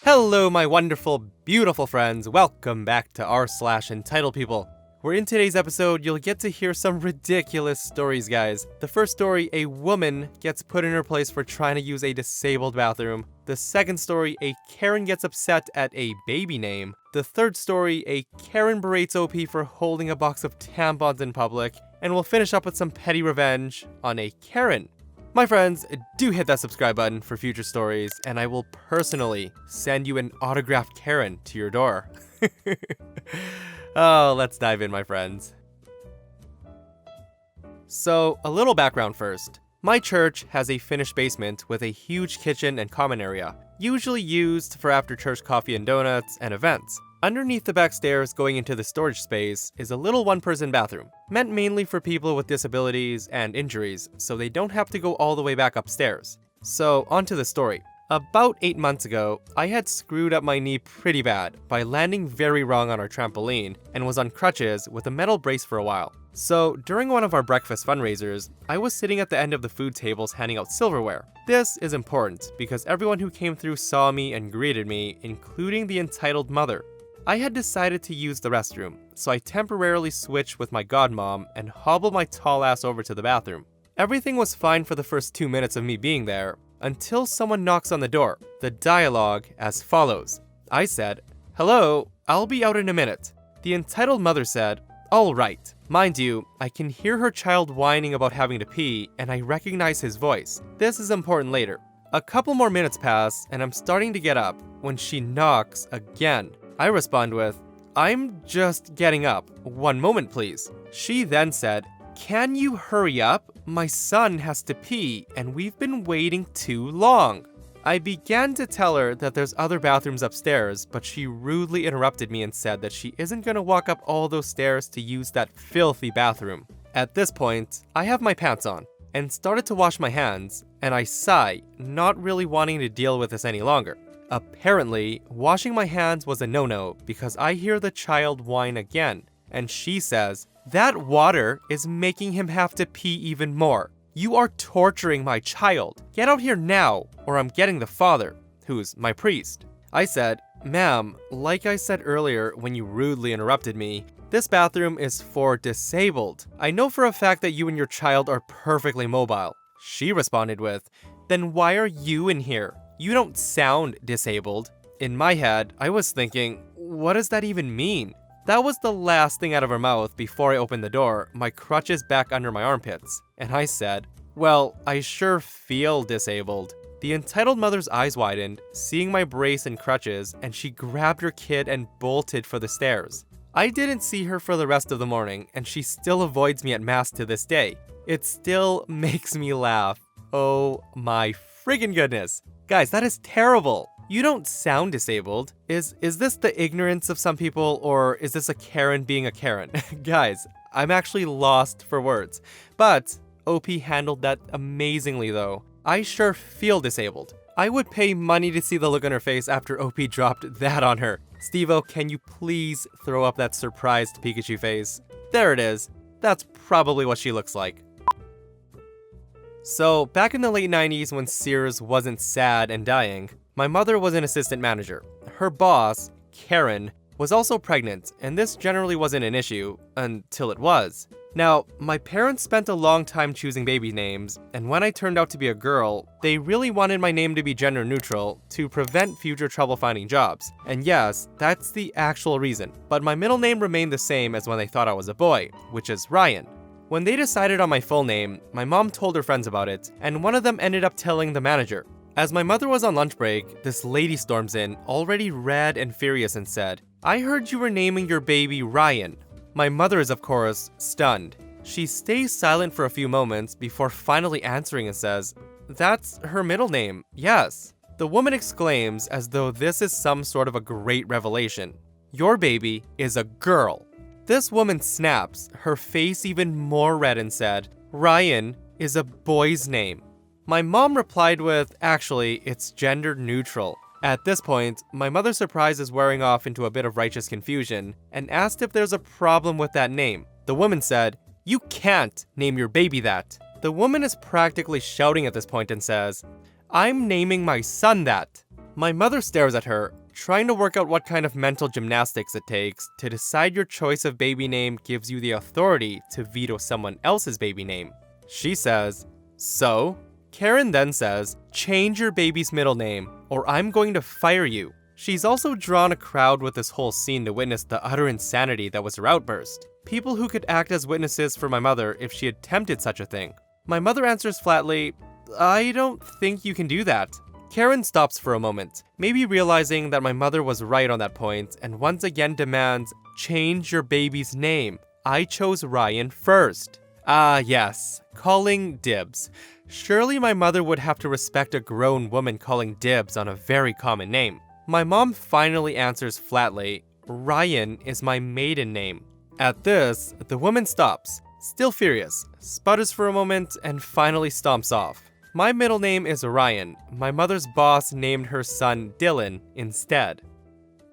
Hello, my wonderful, beautiful friends. Welcome back to r/Entitled People. Where in today's episode, you'll get to hear some ridiculous stories, guys. The first story, a woman gets put in her place for trying to use a disabled bathroom. The second story, a Karen gets upset at a baby name. The third story, a Karen berates OP for holding a box of tampons in public. And we'll finish up with some petty revenge on a Karen. My friends, do hit that subscribe button for future stories, and I will personally send you an autographed Karen to your door. Oh, let's dive in, my friends. So, a little background first. My church has a finished basement with a huge kitchen and common area, usually used for after-church coffee and donuts and events. Underneath the back stairs going into the storage space is a little one-person bathroom, meant mainly for people with disabilities and injuries, so they don't have to go all the way back upstairs. So, onto the story. About 8 months ago, I had screwed up my knee pretty bad by landing very wrong on our trampoline and was on crutches with a metal brace for a while. So, during one of our breakfast fundraisers, I was sitting at the end of the food tables handing out silverware. This is important because everyone who came through saw me and greeted me, including the entitled mother. I had decided to use the restroom, so I temporarily switched with my godmom and hobbled my tall ass over to the bathroom. Everything was fine for the first 2 minutes of me being there, until someone knocks on the door. The dialogue as follows. I said, "Hello, I'll be out in a minute." The entitled mother said, "All right." Mind you, I can hear her child whining about having to pee, and I recognize his voice. This is important later. A couple more minutes pass, and I'm starting to get up when she knocks again. I respond with, "I'm just getting up. One moment, please." She then said, "Can you hurry up? My son has to pee, and we've been waiting too long." I began to tell her that there's other bathrooms upstairs, but she rudely interrupted me and said that she isn't gonna walk up all those stairs to use that filthy bathroom. At this point, I have my pants on, and started to wash my hands, and I sigh, not really wanting to deal with this any longer. Apparently, washing my hands was a no-no because I hear the child whine again, and she says, "That water is making him have to pee even more. You are torturing my child. Get out here now, or I'm getting the father," who's my priest. I said, "Ma'am, like I said earlier when you rudely interrupted me, this bathroom is for disabled. I know for a fact that you and your child are perfectly mobile." She responded with, "Then why are you in here? You don't sound disabled." In my head, I was thinking, what does that even mean? That was the last thing out of her mouth before I opened the door, my crutches back under my armpits. And I said, "Well, I sure feel disabled." The entitled mother's eyes widened, seeing my brace and crutches, and she grabbed her kid and bolted for the stairs. I didn't see her for the rest of the morning, and she still avoids me at mass to this day. It still makes me laugh. Oh my friggin' goodness. Guys, that is terrible. You don't sound disabled. Is this the ignorance of some people, or is this a Karen being a Karen? Guys, I'm actually lost for words. But OP handled that amazingly though. I sure feel disabled. I would pay money to see the look on her face after OP dropped that on her. Steve-O, can you please throw up that surprised Pikachu face? There it is. That's probably what she looks like. So, back in the late 90s when Sears wasn't sad and dying, my mother was an assistant manager. Her boss, Karen, was also pregnant, and this generally wasn't an issue, until it was. Now, my parents spent a long time choosing baby names, and when I turned out to be a girl, they really wanted my name to be gender neutral to prevent future trouble finding jobs. And yes, that's the actual reason, but my middle name remained the same as when they thought I was a boy, which is Ryan. When they decided on my full name, my mom told her friends about it, and one of them ended up telling the manager. As my mother was on lunch break, this lady storms in, already red and furious, and said, "I heard you were naming your baby Ryan." My mother is, of course, stunned. She stays silent for a few moments before finally answering and says, "That's her middle name, yes." The woman exclaims as though this is some sort of a great revelation. "Your baby is a girl." This woman snaps, her face even more red, and said, "Ryan is a boy's name." My mom replied with, "Actually, it's gender neutral." At this point, my mother's surprise is wearing off into a bit of righteous confusion, and asked if there's a problem with that name. The woman said, "You can't name your baby that." The woman is practically shouting at this point and says, "I'm naming my son that." My mother stares at her, trying to work out what kind of mental gymnastics it takes to decide your choice of baby name gives you the authority to veto someone else's baby name. She says, "So?" Karen then says, "Change your baby's middle name, or I'm going to fire you." She's also drawn a crowd with this whole scene to witness the utter insanity that was her outburst. People who could act as witnesses for my mother if she attempted such a thing. My mother answers flatly, "I don't think you can do that." Karen stops for a moment, maybe realizing that my mother was right on that point, and once again demands, "Change your baby's name. I chose Ryan first." Ah, yes, calling dibs. Surely my mother would have to respect a grown woman calling dibs on a very common name. My mom finally answers flatly, "Ryan is my maiden name." At this, the woman stops, still furious, sputters for a moment, and finally stomps off. My middle name is Ryan. My mother's boss named her son Dylan instead.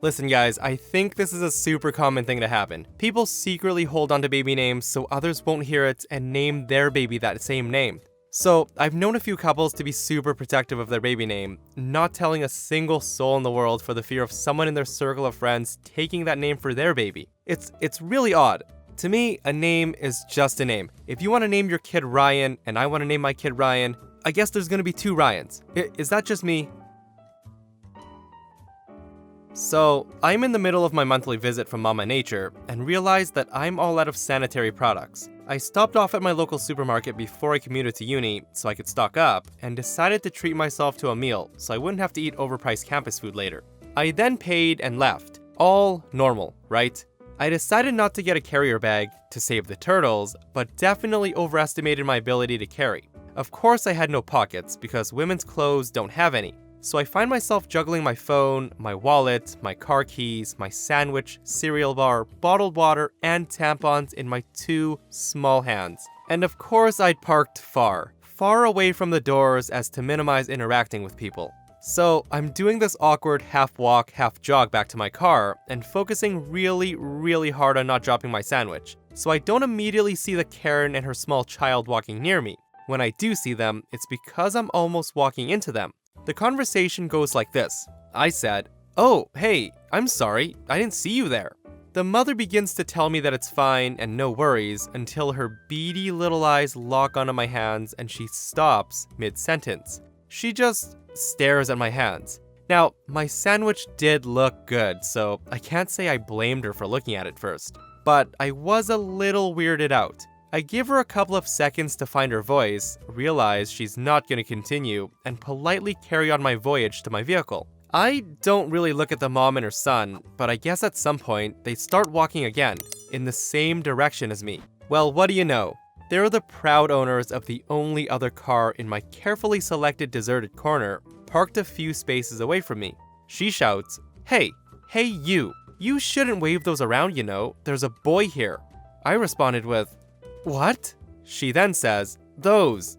Listen guys, I think this is a super common thing to happen. People secretly hold on to baby names so others won't hear it and name their baby that same name. So, I've known a few couples to be super protective of their baby name, not telling a single soul in the world for the fear of someone in their circle of friends taking that name for their baby. It's really odd. To me, a name is just a name. If you want to name your kid Ryan and I want to name my kid Ryan, I guess there's gonna be two Ryans. Is that just me? So, I'm in the middle of my monthly visit from Mama Nature and realized that I'm all out of sanitary products. I stopped off at my local supermarket before I commuted to uni so I could stock up and decided to treat myself to a meal so I wouldn't have to eat overpriced campus food later. I then paid and left. All normal, right? I decided not to get a carrier bag to save the turtles, but definitely overestimated my ability to carry. Of course I had no pockets because women's clothes don't have any. So I find myself juggling my phone, my wallet, my car keys, my sandwich, cereal bar, bottled water, and tampons in my two small hands. And of course I'd parked far away from the doors as to minimize interacting with people. So I'm doing this awkward half walk, half jog back to my car and focusing really hard on not dropping my sandwich. So I don't immediately see the Karen and her small child walking near me. When I do see them, it's because I'm almost walking into them. The conversation goes like this. I said, "Oh, hey, I'm sorry, I didn't see you there." The mother begins to tell me that it's fine and no worries until her beady little eyes lock onto my hands and she stops mid-sentence. She just stares at my hands. Now, my sandwich did look good, so I can't say I blamed her for looking at it first. But I was a little weirded out. I give her a couple of seconds to find her voice, realize she's not going to continue, and politely carry on my voyage to my vehicle. I don't really look at the mom and her son, but I guess at some point, they start walking again, in the same direction as me. Well, what do you know? They're the proud owners of the only other car in my carefully selected deserted corner, parked a few spaces away from me. She shouts, hey you shouldn't wave those around, you know, there's a boy here." I responded with, "What?" She then says, Those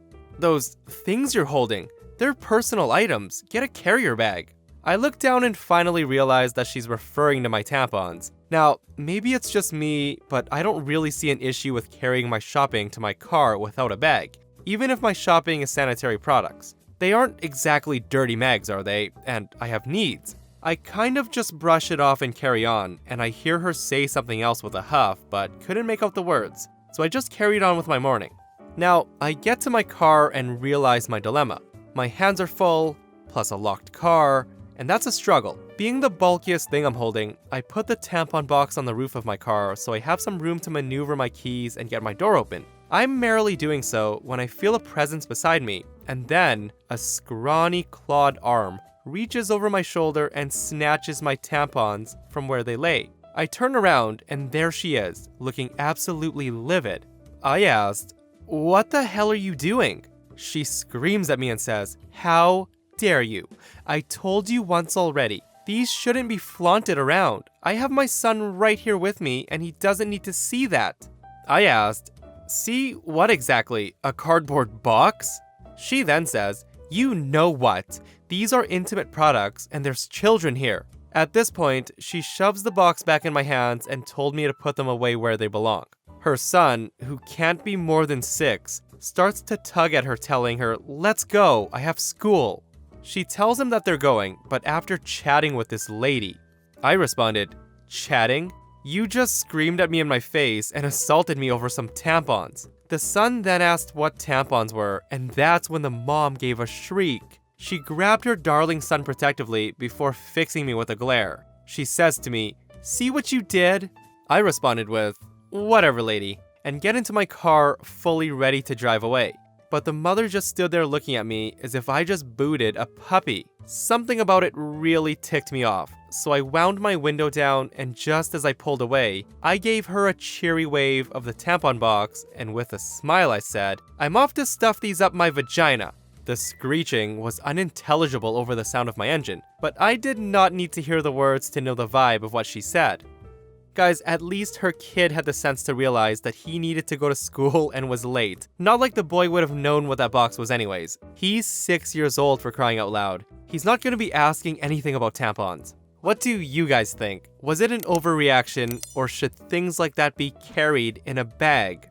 things you're holding, they're personal items, get a carrier bag." I look down and finally realize that she's referring to my tampons. Now, maybe it's just me, but I don't really see an issue with carrying my shopping to my car without a bag, even if my shopping is sanitary products. They aren't exactly dirty mags, are they? And I have needs. I kind of just brush it off and carry on, and I hear her say something else with a huff, but couldn't make out the words. So I just carried on with my morning. Now, I get to my car and realize my dilemma. My hands are full, plus a locked car, and that's a struggle. Being the bulkiest thing I'm holding, I put the tampon box on the roof of my car so I have some room to maneuver my keys and get my door open. I'm merrily doing so when I feel a presence beside me, and then a scrawny clawed arm reaches over my shoulder and snatches my tampons from where they lay. I turn around and there she is, looking absolutely livid. I asked, "What the hell are you doing?" She screams at me and says, "How dare you? I told you once already. These shouldn't be flaunted around. I have my son right here with me and he doesn't need to see that." I asked, "See what exactly? A cardboard box?" She then says, "You know what? These are intimate products and there's children here." At this point, she shoves the box back in my hands and told me to put them away where they belong. Her son, who can't be more than 6, starts to tug at her, telling her, "Let's go, I have school." She tells him that they're going, but after chatting with this lady. I responded, "Chatting? You just screamed at me in my face and assaulted me over some tampons." The son then asked what tampons were, and that's when the mom gave a shriek. She grabbed her darling son protectively before fixing me with a glare. She says to me, "See what you did?" I responded with, "Whatever, lady," and get into my car fully ready to drive away. But the mother just stood there looking at me as if I just booted a puppy. Something about it really ticked me off, so I wound my window down, and just as I pulled away, I gave her a cheery wave of the tampon box, and with a smile I said, "I'm off to stuff these up my vagina." The screeching was unintelligible over the sound of my engine, but I did not need to hear the words to know the vibe of what she said. Guys, at least her kid had the sense to realize that he needed to go to school and was late. Not like the boy would have known what that box was anyways. He's 6 years old, for crying out loud. He's not going to be asking anything about tampons. What do you guys think? Was it an overreaction, or should things like that be carried in a bag?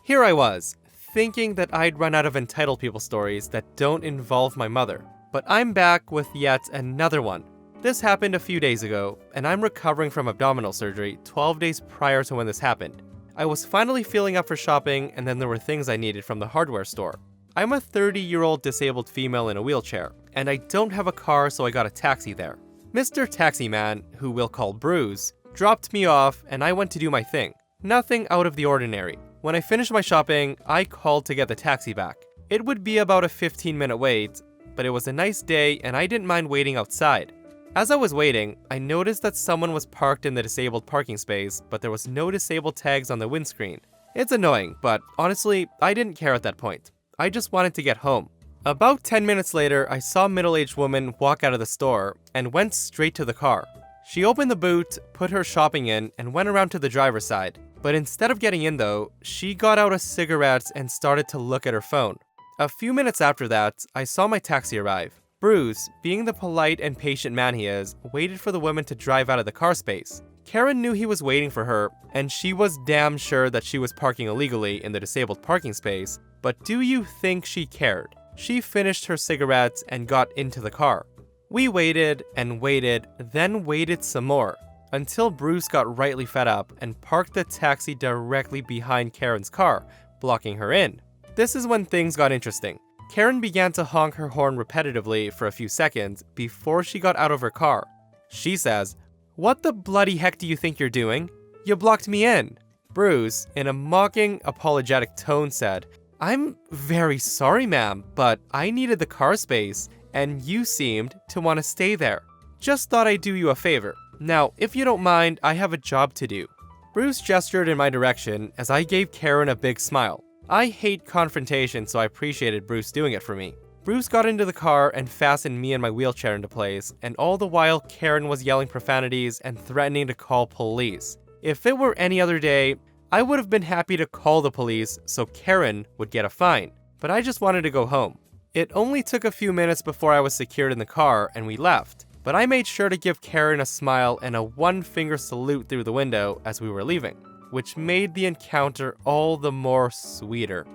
Here I was, thinking that I'd run out of entitled people stories that don't involve my mother. But I'm back with yet another one. This happened a few days ago, and I'm recovering from abdominal surgery 12 days prior to when this happened. I was finally feeling up for shopping, and then there were things I needed from the hardware store. I'm a 30-year-old disabled female in a wheelchair, and I don't have a car, so I got a taxi there. Mr. Taxi Man, who we'll call Bruce, dropped me off, and I went to do my thing. Nothing out of the ordinary. When I finished my shopping, I called to get the taxi back. It would be about a 15-minute wait, but it was a nice day, and I didn't mind waiting outside. As I was waiting, I noticed that someone was parked in the disabled parking space, but there was no disabled tags on the windscreen. It's annoying, but honestly, I didn't care at that point. I just wanted to get home. About 10 minutes later, I saw a middle-aged woman walk out of the store and went straight to the car. She opened the boot, put her shopping in, and went around to the driver's side. But instead of getting in though, she got out a cigarette and started to look at her phone. A few minutes after that, I saw my taxi arrive. Bruce, being the polite and patient man he is, waited for the woman to drive out of the car space. Karen knew he was waiting for her, and she was damn sure that she was parking illegally in the disabled parking space, but do you think she cared? She finished her cigarettes and got into the car. We waited and waited, then waited some more, until Bruce got rightly fed up and parked the taxi directly behind Karen's car, blocking her in. This is when things got interesting. Karen began to honk her horn repetitively for a few seconds before she got out of her car. She says, "What the bloody heck do you think you're doing? You blocked me in." Bruce, in a mocking, apologetic tone, said, "I'm very sorry, ma'am, but I needed the car space, and you seemed to want to stay there. Just thought I'd do you a favor. Now, if you don't mind, I have a job to do." Bruce gestured in my direction as I gave Karen a big smile. I hate confrontation, so I appreciated Bruce doing it for me. Bruce got into the car and fastened me and my wheelchair into place, and all the while Karen was yelling profanities and threatening to call police. If it were any other day, I would have been happy to call the police so Karen would get a fine, but I just wanted to go home. It only took a few minutes before I was secured in the car and we left, but I made sure to give Karen a smile and a one-finger salute through the window as we were leaving, which made the encounter all the more sweeter.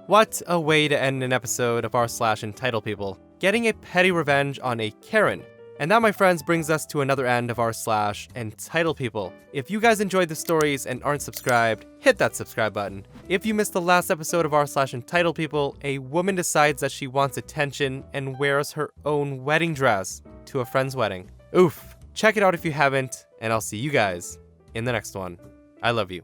What a way to end an episode of r/Entitled People, getting a petty revenge on a Karen. And that, my friends, brings us to another end of r/Entitled People. If you guys enjoyed the stories and aren't subscribed, hit that subscribe button. If you missed the last episode of r/Entitled People, a woman decides that she wants attention and wears her own wedding dress to a friend's wedding. Oof. Check it out if you haven't, and I'll see you guys in the next one. I love you.